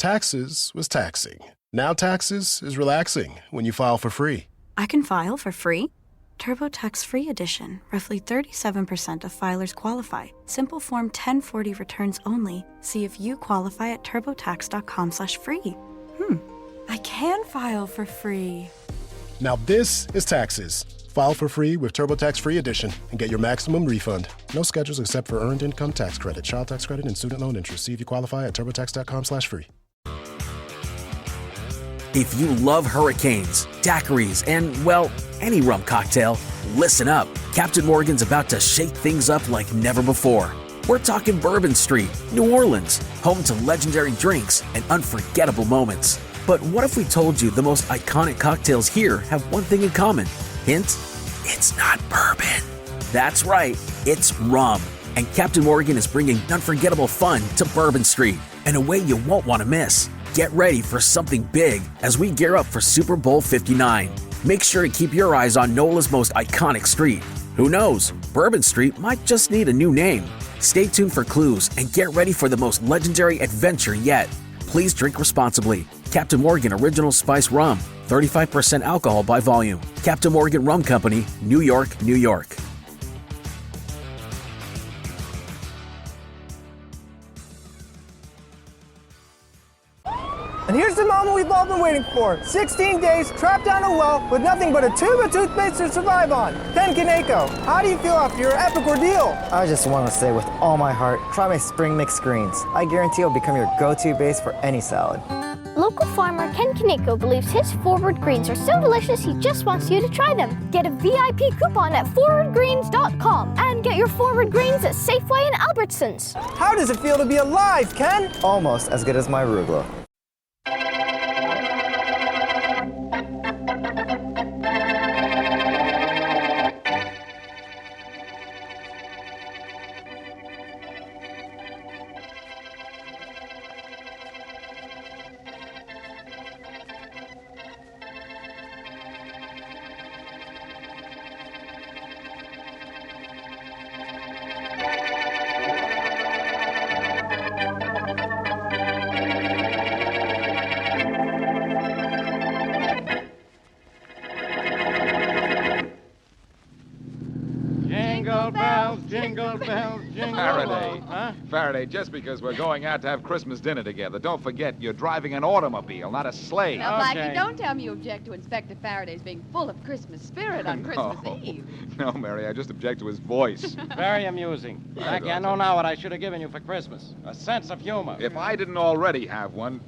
taxes was taxing. Now taxes is relaxing when you file for free. I can file for free? TurboTax Free Edition. Roughly 37% of filers qualify. Simple Form 1040 returns only. See if you qualify at turbotax.com/free. I can file for free. Now this is taxes. File for free with TurboTax Free Edition and get your maximum refund. No schedules except for Earned Income Tax Credit, Child Tax Credit, and Student Loan Interest. See if you qualify at turbotax.com/free. If you love hurricanes, daiquiris, and, well, any rum cocktail, listen up. Captain Morgan's about to shake things up like never before. We're talking Bourbon Street, New Orleans, home to legendary drinks and unforgettable moments. But what if we told you the most iconic cocktails here have one thing in common? Hint, it's not bourbon. That's right, it's rum. And Captain Morgan is bringing unforgettable fun to Bourbon Street in a way you won't want to miss. Get ready for something big as we gear up for Super Bowl 59. Make sure to keep your eyes on NOLA's most iconic street. Who knows, Bourbon Street might just need a new name. Stay tuned for clues and get ready for the most legendary adventure yet. Please drink responsibly. Captain Morgan Original Spice Rum, 35% alcohol by volume. Captain Morgan Rum Company, New York, New York. And here's the moment we've all been waiting for. 16 days, trapped down a well with nothing but a tube of toothpaste to survive on. Ken Kaneko, how do you feel after your epic ordeal? I just want to say with all my heart, try my spring mix greens. I guarantee it'll become your go-to base for any salad. Local farmer Ken Kaneko believes his forward greens are so delicious he just wants you to try them. Get a VIP coupon at forwardgreens.com and get your forward greens at Safeway and Albertsons. How does it feel to be alive, Ken? Almost as good as my arugula. Jingle bells, jingle Faraday. Huh? Faraday, just because we're going out to have Christmas dinner together, don't forget you're driving an automobile, not a sleigh. Now, Okay. Blackie, don't tell me you object to Inspector Faraday's being full of Christmas spirit on Christmas Eve. No, Mary, I just object to his voice. Very amusing. Blackie, I know now what I should have given you for Christmas. A sense of humor. If I didn't already have one,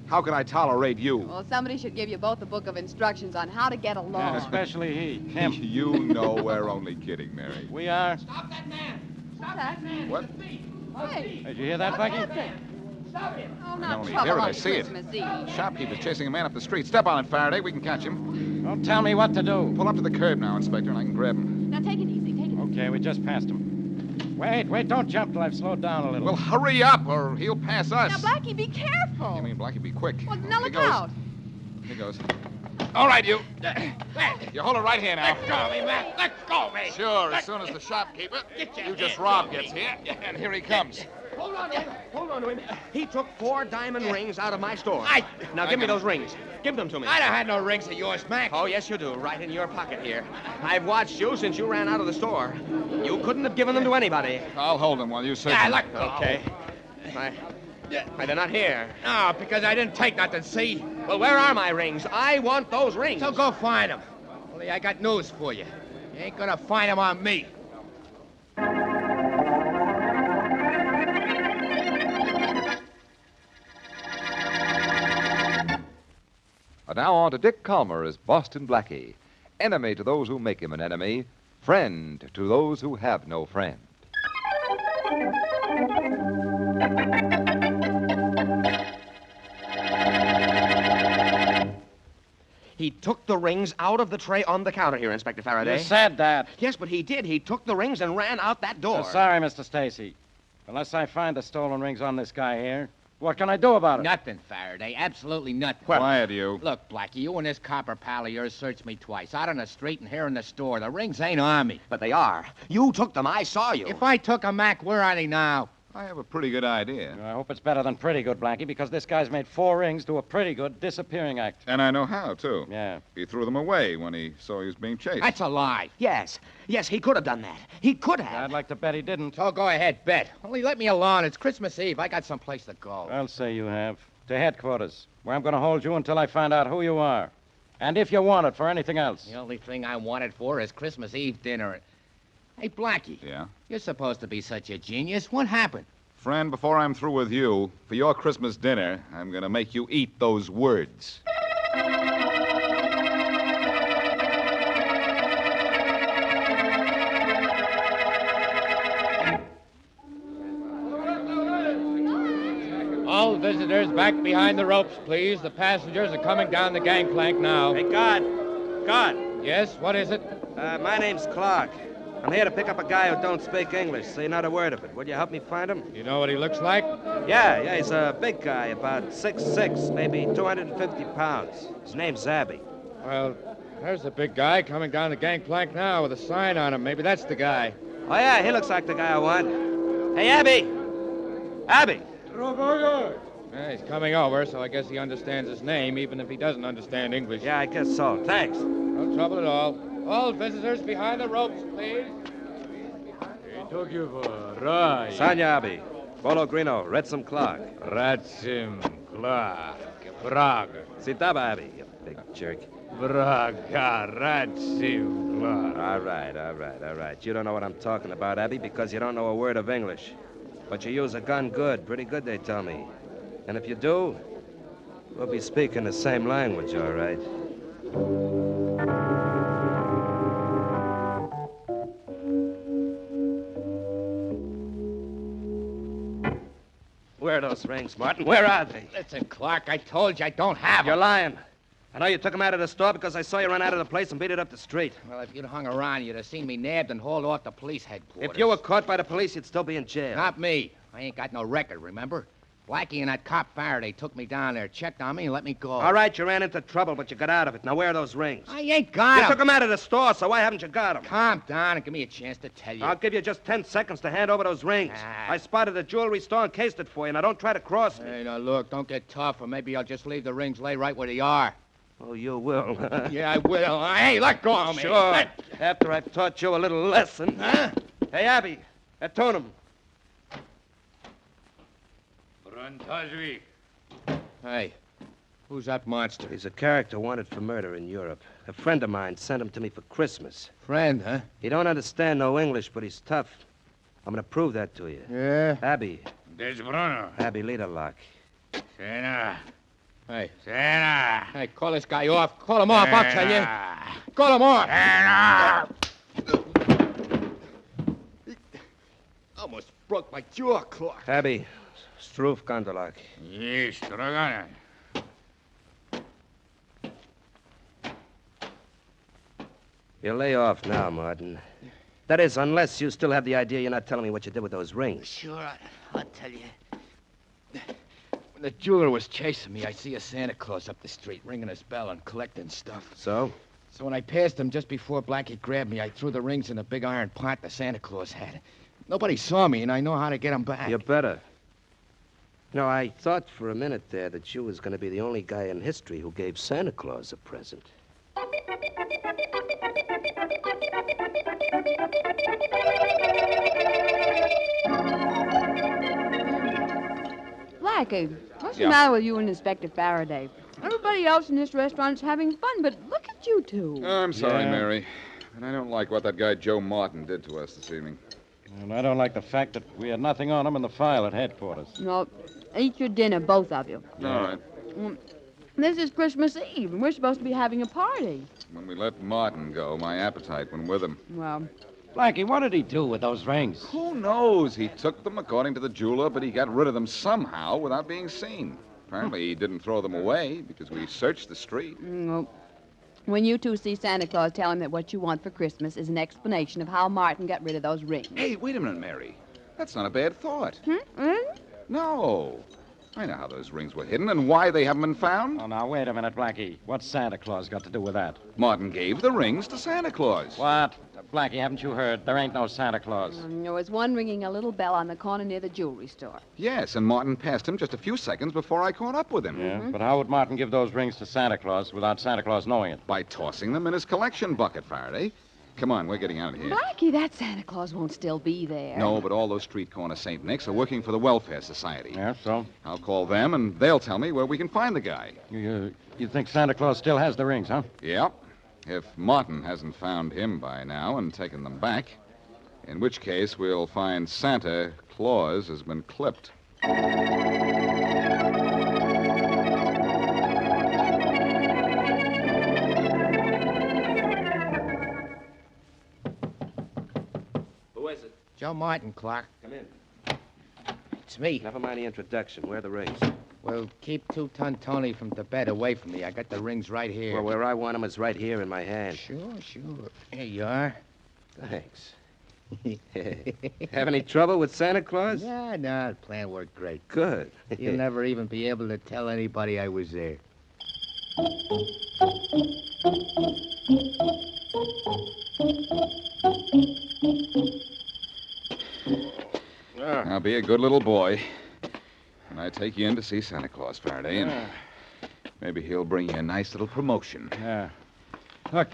how could I tolerate you? Well, somebody should give you both a book of instructions on how to get along. Yeah, especially he. Him. You know we're only kidding, Mary. We are. Stop that man. What? Hey. Did you hear that, Blackie? Stop him. Oh, I not only trouble hear it, on I see it. Christmas Eve. Shopkeeper's chasing a man up the street. Step on it, Faraday. We can catch him. Don't tell me what to do. Pull up to the curb now, Inspector, and I can grab him. Now, take it easy. Take it easy. Okay, we just passed him. Wait, don't jump till I've slowed down a little. Well, hurry up, or he'll pass us. Now, Blackie, be careful. You mean Blackie, be quick. Well, now Here look goes. out. Here goes. All right, you. You hold it right here now. Let go of me, man. Let go of me. Sure, as soon as the shopkeeper you just robbed gets here, and here he comes. Hold on to him. He took 4 diamond rings out of my store. Now give me those rings. Give them to me. I don't have no rings of yours, Mac. Oh, yes, you do. Right in your pocket here. I've watched you since you ran out of the store. You couldn't have given them to anybody. I'll hold them while you search. Yeah, them. look. Okay. Why, they're not here. No, because I didn't take nothing, see? Well, where are my rings? I want those rings. So go find them. Only I got news for you. You ain't gonna find them on me. And now on to Dick Calmer as Boston Blackie. Enemy to those who make him an enemy, friend to those who have no friend. He took the rings out of the tray on the counter here, Inspector Faraday. You said that. Yes, but he did. He took the rings and ran out that door. Sorry, Mr. Stacy. Unless I find the stolen rings on this guy here, what can I do about it? Nothing, Faraday. Absolutely nothing. Quiet, you. Look, Blackie, you and this copper pal of yours searched me twice. Out on the street and here in the store. The rings ain't on me. But they are. You took them. I saw you. If I took 'em, Mac, where are they now? I have a pretty good idea. I hope it's better than pretty good, Blackie, because this guy's made 4 rings do a pretty good disappearing act. And I know how, too. Yeah. He threw them away when he saw he was being chased. That's a lie. Yes, he could have done that. He could have. I'd like to bet he didn't. So go ahead, bet. Only let me alone. It's Christmas Eve. I got someplace to go. I'll say you have. To headquarters, where I'm going to hold you until I find out who you are. And if you want it for anything else. The only thing I wanted for is Christmas Eve dinner. Hey, Blackie. Yeah? You're supposed to be such a genius. What happened? Friend, before I'm through with you, for your Christmas dinner, I'm going to make you eat those words. All visitors back behind the ropes, please. The passengers are coming down the gangplank now. Hey, guard. Guard. Yes, what is it? My name's Clark. I'm here to pick up a guy who don't speak English, say not a word of it. Would you help me find him? You know what he looks like? Yeah, he's a big guy, about 6'6", maybe 250 pounds. His name's Abby. Well, there's a big guy coming down the gangplank now with a sign on him. Maybe that's the guy. Oh, yeah, he looks like the guy I want. Hey, Abby! Abby! Yeah, he's coming over, so I guess he understands his name, even if he doesn't understand English. Yeah, I guess so. Thanks. No trouble at all. All visitors behind the ropes, please. Sanya Abby. Bolo Grino. Retsim Clark. Ratsim Clark. Braga. Sitaba Abby, you big jerk. Braga. Ratsim Clark. All right. You don't know what I'm talking about, Abby, because you don't know a word of English. But you use a gun good. Pretty good, they tell me. And if you do, we'll be speaking the same language, all right? Where are those rings, Martin? Where are they? Listen, Clark, I told you I don't have You're them. lying. I know you took them out of the store because I saw you run out of the place and beat it up the street. Well, if you'd hung around, you'd have seen me nabbed and hauled off to police headquarters. If you were caught by the police, you'd still be in jail. Not me. I ain't got no record, remember? Blackie and that cop Faraday took me down there, checked on me, and let me go. All right, you ran into trouble, but you got out of it. Now, where are those rings? I ain't got You them. took them out of the store, so why haven't you got them? Calm down and give me a chance to tell you. I'll give you just 10 seconds to hand over those rings. Ah. I spotted a jewelry store and cased it for you. Now, don't try to cross me. Hey, now, look, don't get tough, or maybe I'll just leave the rings lay right where they are. Oh, you will. Yeah, I will. Hey, let go of me. Sure. After I've taught you a little lesson. Huh? Hey, Abby, Atonum. Hey, who's that monster? He's a character wanted for murder in Europe. A friend of mine sent him to me for Christmas. Friend, huh? He don't understand no English, but he's tough. I'm gonna prove that to you. Yeah? Abby. There's Bruno. Abby, lead a lock. Sena. Hey. Sena. Hey, call this guy off. Call him off, I'll tell you. Call him off. Sena. Almost broke my jaw, Clark. Abby, Stroof Gondolak. Yes, Dragana. You lay off now, Martin. That is, unless you still have the idea you're not telling me what you did with those rings. Sure, I'll tell you. When the jeweler was chasing me, I see a Santa Claus up the street ringing his bell and collecting stuff. So? So when I passed him just before Blackie grabbed me, I threw the rings in a big iron pot the Santa Claus had. Nobody saw me, and I know how to get them back. You better. No, I thought for a minute there that you was going to be the only guy in history who gave Santa Claus a present. Blackie, what's the matter with you and Inspector Faraday? Everybody else in this restaurant's having fun, but look at you two. I'm sorry, Mary. And I don't like what that guy Joe Martin did to us this evening. And I don't like the fact that we had nothing on him in the file at headquarters. No, eat your dinner, both of you. All right. This is Christmas Eve, and we're supposed to be having a party. When we let Martin go, my appetite went with him. Well, Blackie, what did he do with those rings? Who knows? He took them according to the jeweler, but he got rid of them somehow without being seen. Apparently, he didn't throw them away because we searched the street. no. When you two see Santa Claus, tell him that what you want for Christmas is an explanation of how Martin got rid of those rings. Hey, wait a minute, Mary. That's not a bad thought. Really? No. I know how those rings were hidden and why they haven't been found. Oh, now, wait a minute, Blackie. What's Santa Claus got to do with that? Martin gave the rings to Santa Claus. What? Blackie, haven't you heard? There ain't no Santa Claus. There was one ringing a little bell on the corner near the jewelry store. Yes, and Martin passed him just a few seconds before I caught up with him. Yeah, but how would Martin give those rings to Santa Claus without Santa Claus knowing it? By tossing them in his collection bucket, Faraday. Come on, we're getting out of here. Blackie, that Santa Claus won't still be there. No, but all those street corner St. Nick's are working for the Welfare Society. Yeah, so? I'll call them, and they'll tell me where we can find the guy. You think Santa Claus still has the rings, huh? Yep. If Martin hasn't found him by now and taken them back, in which case we'll find Santa Claus has been clipped. Who is it? Joe Martin, Clark. Come in. It's me. Never mind the introduction. Where are the rings? Well, keep Two-Ton Tony from Tibet away from me. I got the rings right here. Well, where I want them is right here in my hand. Sure. Here you are. Thanks. Have any trouble with Santa Claus? No, the plan worked great. Good. You'll never even be able to tell anybody I was there. Now be a good little boy. And I take you in to see Santa Claus, Faraday, and maybe he'll bring you a nice little promotion. Yeah. Look,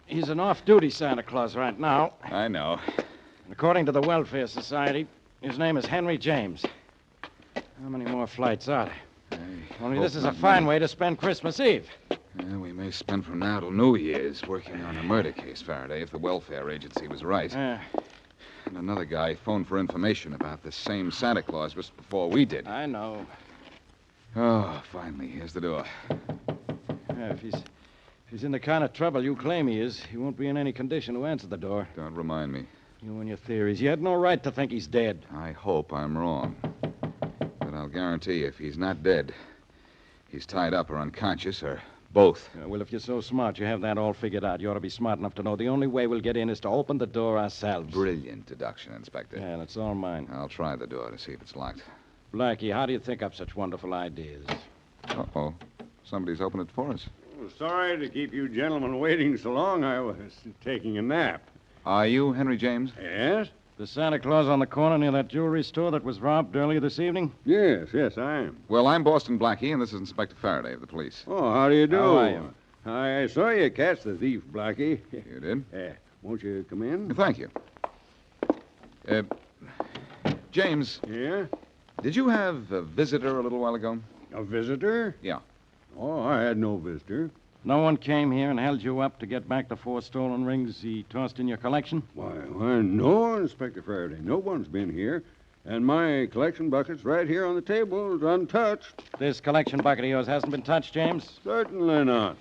he's an off-duty Santa Claus right now. I know. And according to the Welfare Society, his name is Henry James. How many more flights are there? Only this is a fine way to spend Christmas Eve. Yeah, we may spend from now till New Year's working on a murder case, Faraday, if the welfare agency was right. And another guy phoned for information about this same Santa Claus just before we did. I know. Oh, finally, here's the door. Yeah, if he's in the kind of trouble you claim he is, he won't be in any condition to answer the door. Don't remind me. You and your theories. You had no right to think he's dead. I hope I'm wrong. But I'll guarantee you, if he's not dead, he's tied up or unconscious or both. Yeah, well, if you're so smart, you have that all figured out. You ought to be smart enough to know the only way we'll get in is to open the door ourselves. Brilliant deduction, Inspector. Yeah, and it's all mine. I'll try the door to see if it's locked. Blackie, how do you think up such wonderful ideas? Uh-oh. Somebody's opened it for us. Oh, sorry to keep you gentlemen waiting so long. I was taking a nap. Are you Henry James? Yes? The Santa Claus on the corner near that jewelry store that was robbed earlier this evening? Yes, I am. Well, I'm Boston Blackie, and this is Inspector Faraday of the police. Oh, how do you do? How are you? I saw you catch the thief, Blackie. You did? Won't you come in? Thank you. James. Yeah? Did you have a visitor a little while ago? A visitor? Yeah. Oh, I had no visitor. No one came here and held you up to get back the 4 stolen rings he tossed in your collection? Why, no, Inspector Faraday. No one's been here. And my collection bucket's right here on the table, untouched. This collection bucket of yours hasn't been touched, James? Certainly not.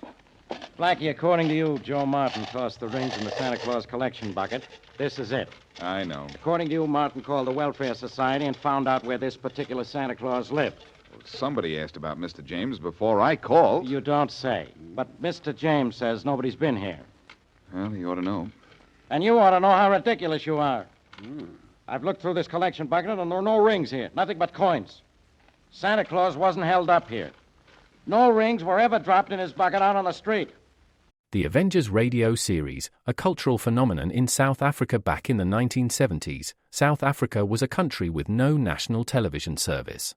Blackie, according to you, Joe Martin tossed the rings in the Santa Claus collection bucket. This is it. I know. According to you, Martin called the Welfare Society and found out where this particular Santa Claus lived. Well, somebody asked about Mr. James before I called. You don't say. But Mr. James says nobody's been here. Well, he ought to know. And you ought to know how ridiculous you are. I've looked through this collection bucket, and there are no rings here. Nothing but coins. Santa Claus wasn't held up here. No rings were ever dropped in his bucket out on the street. The Avengers radio series, a cultural phenomenon in South Africa back in the 1970s, South Africa was a country with no national television service.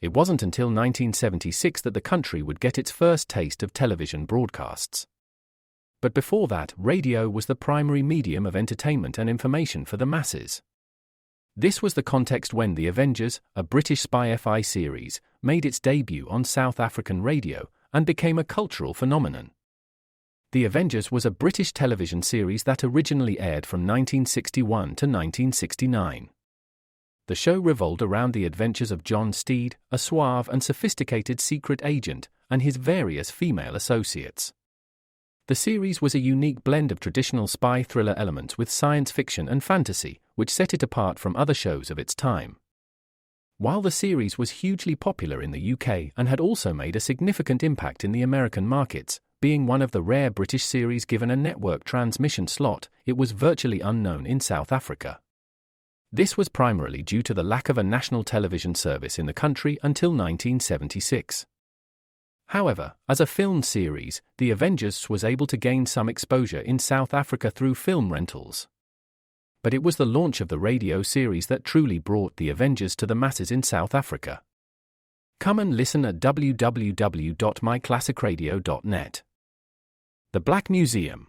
It wasn't until 1976 that the country would get its first taste of television broadcasts. But before that, radio was the primary medium of entertainment and information for the masses. This was the context when The Avengers, a British spy-fi series, made its debut on South African radio and became a cultural phenomenon. The Avengers was a British television series that originally aired from 1961 to 1969. The show revolved around the adventures of John Steed, a suave and sophisticated secret agent, and his various female associates. The series was a unique blend of traditional spy thriller elements with science fiction and fantasy, which set it apart from other shows of its time. While the series was hugely popular in the UK and had also made a significant impact in the American markets, being one of the rare British series given a network transmission slot, it was virtually unknown in South Africa. This was primarily due to the lack of a national television service in the country until 1976. However, as a film series, The Avengers was able to gain some exposure in South Africa through film rentals. But it was the launch of the radio series that truly brought The Avengers to the masses in South Africa. Come and listen at www.myclassicradio.net. The Black Museum.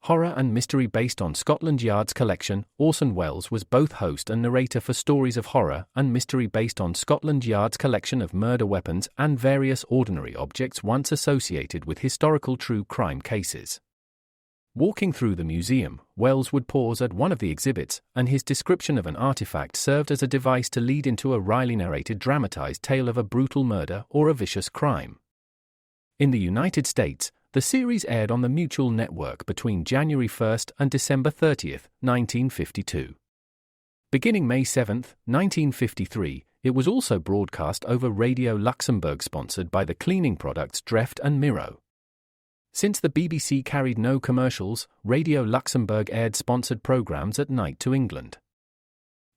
Horror and mystery based on Scotland Yard's collection, Orson Welles was both host and narrator for stories of horror and mystery based on Scotland Yard's collection of murder weapons and various ordinary objects once associated with historical true crime cases. Walking through the museum, Welles would pause at one of the exhibits, and his description of an artifact served as a device to lead into a wryly narrated dramatized tale of a brutal murder or a vicious crime. In the United States, the series aired on the Mutual Network between January 1st and December 30th, 1952. Beginning May 7th, 1953, it was also broadcast over Radio Luxembourg sponsored by the cleaning products Dreft and Miro. Since the BBC carried no commercials, Radio Luxembourg aired sponsored programs at night to England.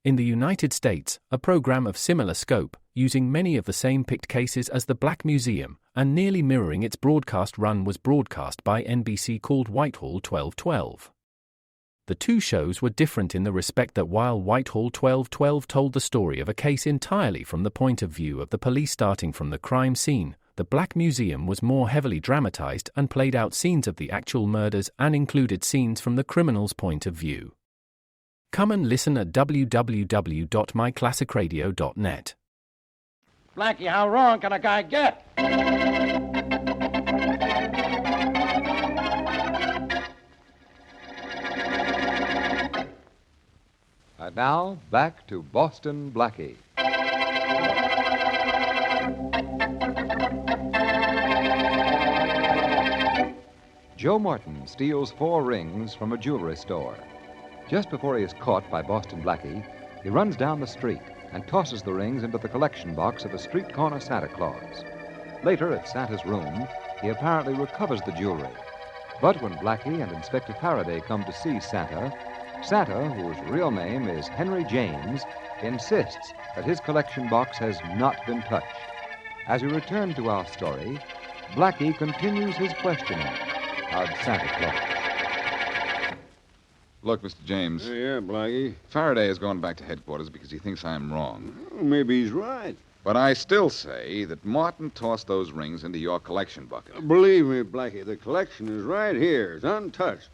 In the United States, a program of similar scope, using many of the same picked cases as the Black Museum, and nearly mirroring its broadcast run was broadcast by NBC called Whitehall 1212. The two shows were different in the respect that while Whitehall 1212 told the story of a case entirely from the point of view of the police starting from the crime scene, the Black Museum was more heavily dramatized and played out scenes of the actual murders and included scenes from the criminal's point of view. Come and listen at www.myclassicradio.net. Blackie, how wrong can a guy get? And now, back to Boston Blackie. Joe Martin steals 4 rings from a jewelry store. Just before he is caught by Boston Blackie, he runs down the street and tosses the rings into the collection box of a street corner Santa Claus. Later, at Santa's room, he apparently recovers the jewelry. But when Blackie and Inspector Faraday come to see Santa, Santa, whose real name is Henry James, insists that his collection box has not been touched. As we return to our story, Blackie continues his questioning of Santa Claus. Look, Mr. James. Yeah, Blackie. Faraday is going back to headquarters because he thinks I'm wrong. Well, maybe he's right. But I still say that Martin tossed those rings into your collection bucket. Believe me, Blackie, the collection is right here. It's untouched.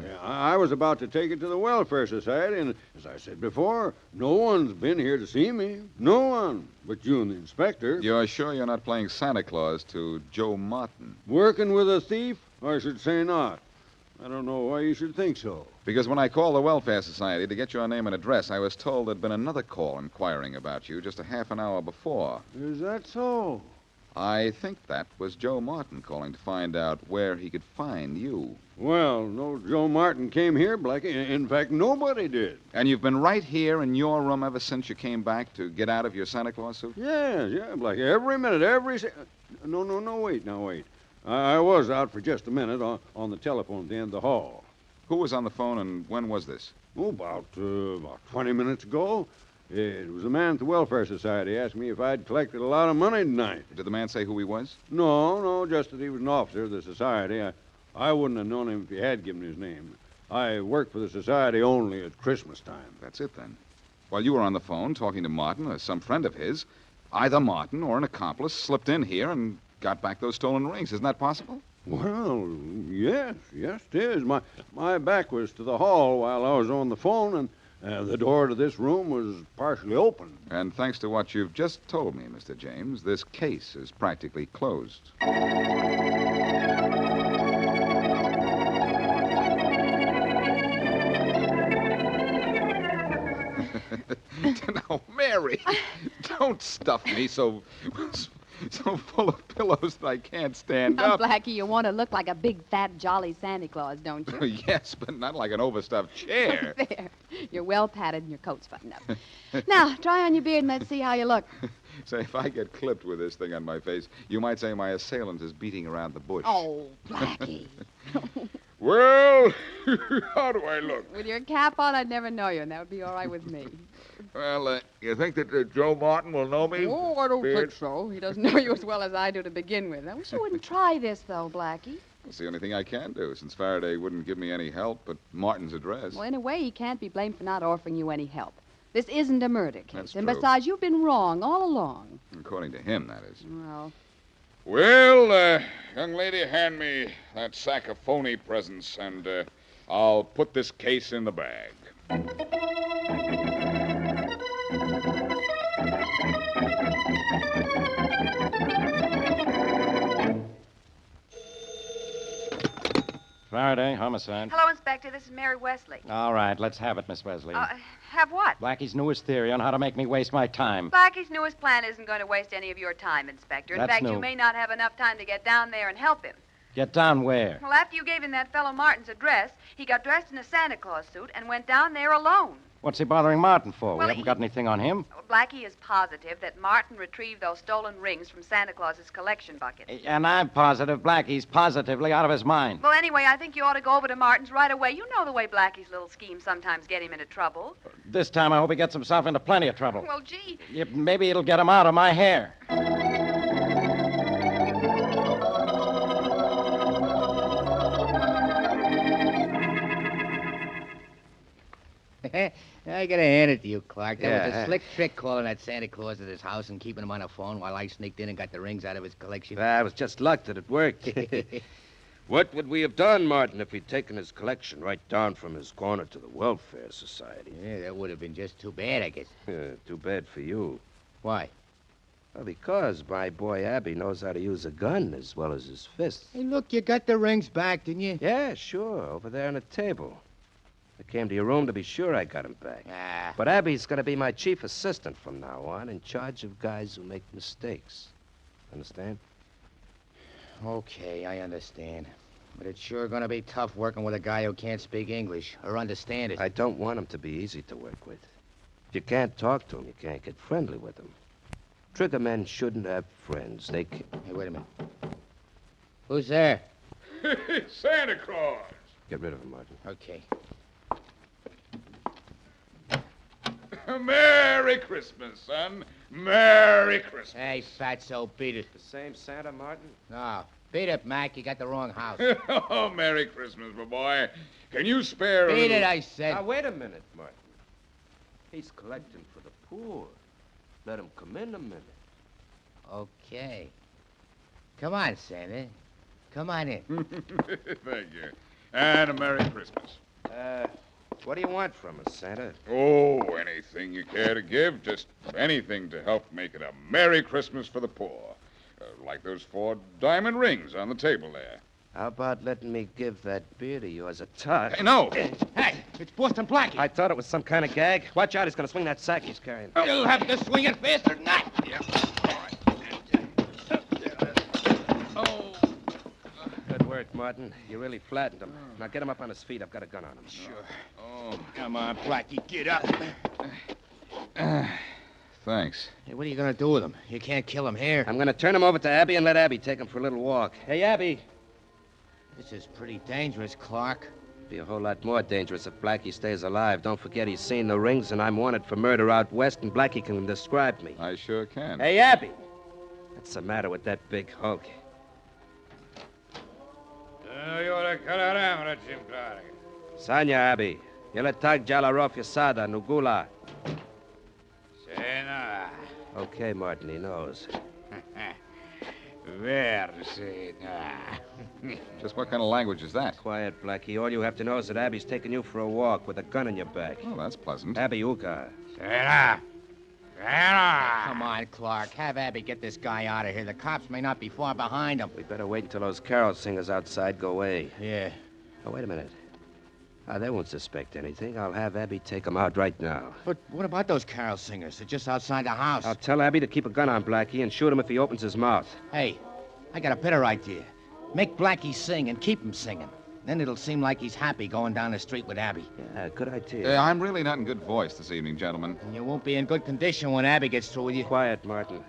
Yeah. I was about to take it to the Welfare Society, and as I said before, no one's been here to see me. No one. But you and the inspector. You're sure you're not playing Santa Claus to Joe Martin? Working with a thief? I should say not. I don't know why you should think so. Because when I called the Welfare Society to get your name and address, I was told there'd been another call inquiring about you just a half an hour before. Is that so? I think that was Joe Martin calling to find out where he could find you. Well, no Joe Martin came here, Blackie. In fact, nobody did. And you've been right here in your room ever since you came back to get out of your Santa Claus suit? Yeah, Blackie. Every minute, No, wait. I was out for just a minute on the telephone at the end of the hall. Who was on the phone and when was this? Oh, about 20 minutes ago. It was a man at the Welfare Society asked me if I'd collected a lot of money tonight. Did the man say who he was? No, just that he was an officer of the society. I wouldn't have known him if he had given his name. I work for the society only at Christmas time. That's it, then. While you were on the phone talking to Martin or some friend of his, either Martin or an accomplice slipped in here and got back those stolen rings. Isn't that possible? Well, yes, it is. My back was to the hall while I was on the phone, and the door to this room was partially open. And thanks to what you've just told me, Mr. James, this case is practically closed. Now, Mary, don't stuff me so full of pillows that I can't stand Now, up. Blackie, you want to look like a big, fat, jolly Santa Claus, don't you? Yes, but not like an overstuffed chair. There. You're well padded and your coat's buttoned up. Now, try on your beard and let's see how you look. Say, if I get clipped with this thing on my face, you might say my assailant is beating around the bush. Oh, Blackie. Well, how do I look? With your cap on, I'd never know you, and that would be all right with me. Well, you think that Joe Martin will know me? Oh, I don't Beard? think so. He doesn't know you as well as I do to begin with. I wish you wouldn't try this, though, Blackie. It's the only thing I can do, since Faraday wouldn't give me any help but Martin's address. Well, in a way, he can't be blamed for not offering you any help. This isn't a murder case. That's and true. besides, you've been wrong all along. According to him, that is. Well, Young lady, hand me that sack of phony presents, and I'll put this case in the bag. Faraday, homicide. Hello, Inspector. This is Mary Wesley. All right, let's have it, Miss Wesley. Have what? Blackie's newest theory on how to make me waste my time. Blackie's newest plan isn't going to waste any of your time, Inspector. In That's fact, new. you may not have enough time to get down there and help him. Get down where? Well, after you gave him that fellow Martin's address, he got dressed in a Santa Claus suit and went down there alone. What's he bothering Martin for? Well, We haven't got anything on him. Blackie is positive that Martin retrieved those stolen rings from Santa Claus's collection bucket. And I'm positive Blackie's positively out of his mind. Well, anyway, I think you ought to go over to Martin's right away. You know the way Blackie's little schemes sometimes get him into trouble. This time I hope he gets himself into plenty of trouble. Well, gee. Yeah, maybe it'll get him out of my hair. I gotta hand it to you, Clark. That was Yeah. a slick trick calling that Santa Claus at his house and keeping him on the phone while I sneaked in and got the rings out of his collection. It was just luck that it worked. What would we have done, Martin, if he'd taken his collection right down from his corner to the Welfare Society? Yeah, that would have been just too bad, I guess. Too bad for you. Why? Well, because my boy Abby knows how to use a gun as well as his fists. Hey, look, you got the rings back, didn't you? Yeah, sure, over there on the table. I came to your room to be sure I got him back. Ah. But Abby's going to be my chief assistant from now on, in charge of guys who make mistakes. Understand? Okay, I understand. But it's sure gonna be tough working with a guy who can't speak English or understand it. I don't want him to be easy to work with. If you can't talk to him, you can't get friendly with him. Trigger men shouldn't have friends. They can... Hey, wait a minute. Who's there? Santa Claus. Get rid of him, Martin. Okay. Merry Christmas, son. Merry Christmas. Hey, fatso, beat it. The same Santa, Martin? No. Beat it, Mac. You got the wrong house. Oh, Merry Christmas, my boy. Can you spare a Beat little... it, I said. Now, wait a minute, Martin. He's collecting for the poor. Let him come in a minute. Okay. Come on, Santa. Come on in. Thank you. And a Merry Christmas. What do you want from us, Santa? Oh, anything you care to give. Just anything to help make it a Merry Christmas for the poor. Like those 4 diamond rings on the table there. How about letting me give that beard of yours a touch? Hey, no. Hey, it's Boston Blackie. I thought it was some kind of gag. Watch out, he's going to swing that sack he's carrying. You'll have to swing it faster than that. Yeah. Oh. Good work, Martin. You really flattened him. Now get him up on his feet. I've got a gun on him. Sure. Oh. Come on, Blackie, get up. Thanks. Hey, what are you gonna do with him? You can't kill him here. I'm going to turn him over to Abby and let Abby take him for a little walk. Hey, Abby. This is pretty dangerous, Clark. Be a whole lot more dangerous if Blackie stays alive. Don't forget he's seen the rings, and I'm wanted for murder out west, and Blackie can describe me. I sure can. Hey, Abby. What's the matter with that big hulk? Sanya, Abby. Yele tag jalarof yasada, nugula. Sena. Okay, Martin, he knows. Just what kind of language is that? Quiet, Blackie. All you have to know is that Abby's taking you for a walk with a gun in your back. Oh, that's pleasant. Abby Uka. Sena. Sena. Come on, Clark. Have Abby get this guy out of here. The cops may not be far behind him. We better wait until those carol singers outside go away. Yeah. Oh, wait a minute. They won't suspect anything. I'll have Abby take them out right now. But what about those carol singers? They're just outside the house. I'll tell Abby to keep a gun on Blackie and shoot him if he opens his mouth. Hey, I got a better idea. Make Blackie sing and keep him singing. Then it'll seem like he's happy going down the street with Abby. Yeah, good idea. I'm really not in good voice this evening, gentlemen. And you won't be in good condition when Abby gets through with you. Quiet, Martin.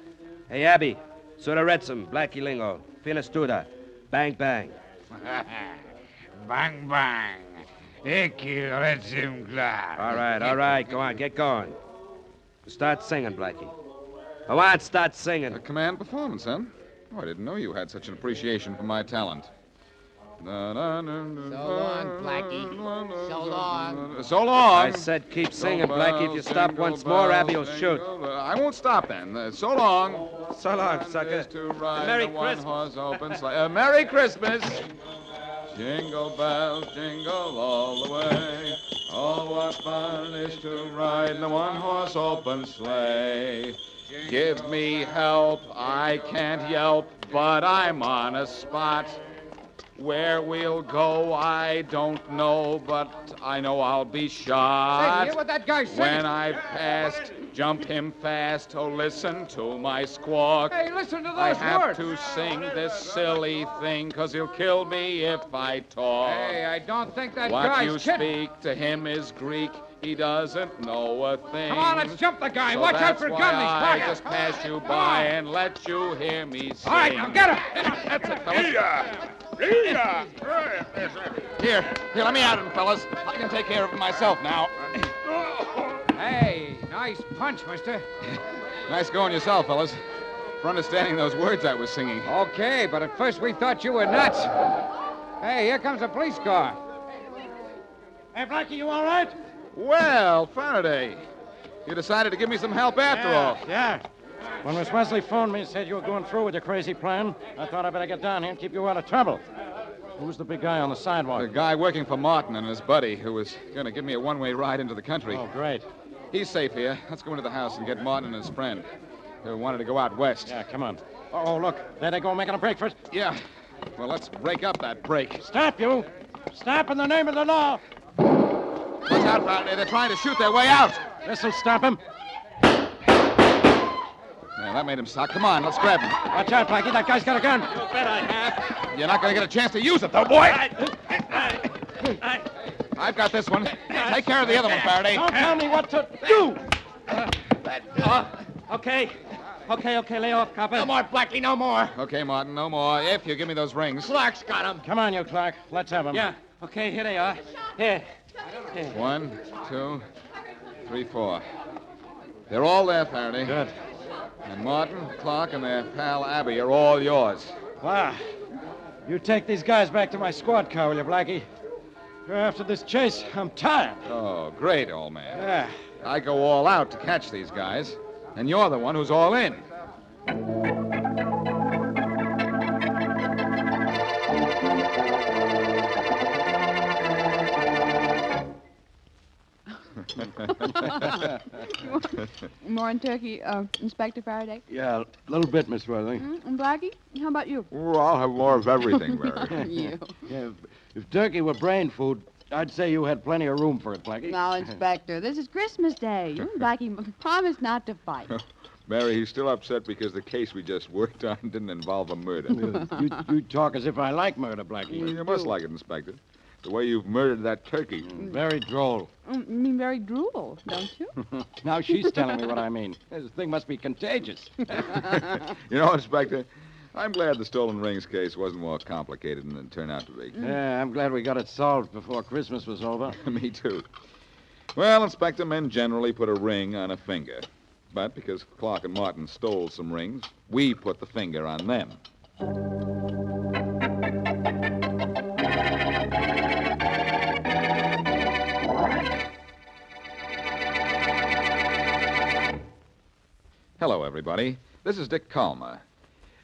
Hey, Abby. Sura Retsum, Blackie Lingo. Fina Studa. Bang, bang. Bang, bang. Icky, let's him glad. All right. Go on, get going. Start singing, Blackie. Go on, start singing. A command performance, huh? Oh, I didn't know you had such an appreciation for my talent. So long, Blackie. So long. So long. I said keep singing, Blackie. If you stop once more, Abby will shoot. I won't stop then. So long. So long, sucker. Merry Christmas. One-horse open sleigh. Merry Christmas. Jingle bells, jingle all the way. Oh, what fun it is to ride in the one-horse open sleigh. Give me help, I can't yelp, but I'm on a spot. Where we'll go, I don't know, but I know I'll be shot. Say, hear what that guy said? When I've passed, jump him fast. Oh, listen to my squawk. Hey, listen to those I have words. to sing this silly thing, 'cause he'll kill me if I talk. Hey, I don't think that What guy's you kidding. speak to him is Greek. He doesn't know a thing. Come on, let's jump the guy. So Watch out that's for why gun. He's I pocket. just pass you by and let you hear me sing. All right, now get him. That's it, fellas. Here, let me at him, fellas. I can take care of him myself now. Hey, nice punch, mister. Nice going yourself, fellas. For understanding those words I was singing. Okay, but at first we thought you were nuts. Hey, here comes a police car. Hey, Blackie, you all right? Well, Faraday, you decided to give me some help after all. Yeah. When Miss Wesley phoned me and said you were going through with your crazy plan, I thought I'd better get down here and keep you out of trouble. Who's the big guy on the sidewalk? The guy working for Martin and his buddy who was going to give me a one-way ride into the country. Oh, great. He's safe here. Let's go into the house and get Martin and his friend who wanted to go out west. Yeah, come on. Oh, look. There they go, making a break for it. Yeah. Well, let's break up that break. Stop, you. Stop in the name of the law. Watch out, Faraday. They're trying to shoot their way out. This'll stop him. Yeah, that made him stop. Come on, let's grab him. Watch out, Blackie. That guy's got a gun. You bet I have. You're not going to get a chance to use it, though, boy. I've got this one. Take care of the other one, Faraday. Don't tell me what to do. Okay, lay off, copper. No more, Blackie, no more. Okay, Martin, no more. If you give me those rings. Clark's got him. Come on, you, Clark. Let's have him. Yeah, okay, here they are. Here. 1, 2, 3, 4. They're all there, Faraday. Good. And Martin, Clark, and their pal Abby are all yours. Wow. You take these guys back to my squad car, will you, Blackie? After this chase, I'm tired. Oh, great, old man. Yeah. I go all out to catch these guys, and you're the one who's all in. More on turkey, Inspector Faraday? Yeah, a little bit, Miss Wesley. And Blackie, how about you? Oh, I'll have more of everything, Mary. You. Yeah, if turkey were brain food, I'd say you had plenty of room for it, Blackie. Now, Inspector, this is Christmas Day. You and Blackie promise not to fight. Mary, he's still upset because the case we just worked on didn't involve a murder. You talk as if I like murder, Blackie. You must like it, Inspector. The way you've murdered that turkey. Very droll. You mean very drool, don't you? Now she's telling me what I mean. This thing must be contagious. You know, Inspector, I'm glad the stolen rings case wasn't more complicated than it turned out to be. Yeah, I'm glad we got it solved before Christmas was over. Me too. Well, Inspector, men generally put a ring on a finger. But because Clark and Martin stole some rings, we put the finger on them. Hello, everybody. This is Dick Calmer.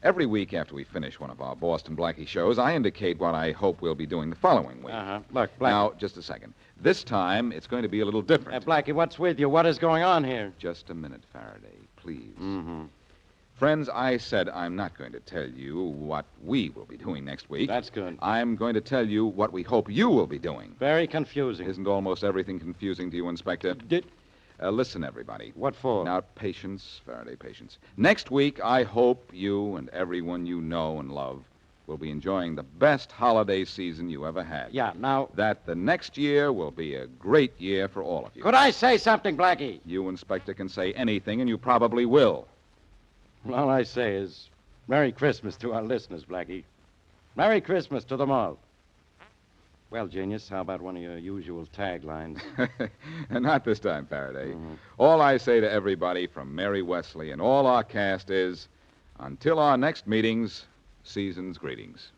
Every week after we finish one of our Boston Blackie shows, I indicate what I hope we'll be doing the following week. Look, Blackie. Now, just a second. This time, it's going to be a little different. Blackie, what's with you? What is going on here? Just a minute, Faraday, please. Mm-hmm. Friends, I said I'm not going to tell you what we will be doing next week. That's good. I'm going to tell you what we hope you will be doing. Very confusing. Isn't almost everything confusing to you, Inspector? Listen, everybody. What for? Now, patience, Faraday, patience. Next week, I hope you and everyone you know and love will be enjoying the best holiday season you ever had. Yeah, now... That the next year will be a great year for all of you. Could I say something, Blackie? You, Inspector, can say anything, and you probably will. All I say is Merry Christmas to our listeners, Blackie. Merry Christmas to them all. Well, Genius, how about one of your usual taglines? Not this time, Faraday. All I say to everybody from Mary Wesley and all our cast is, until our next meetings, season's greetings.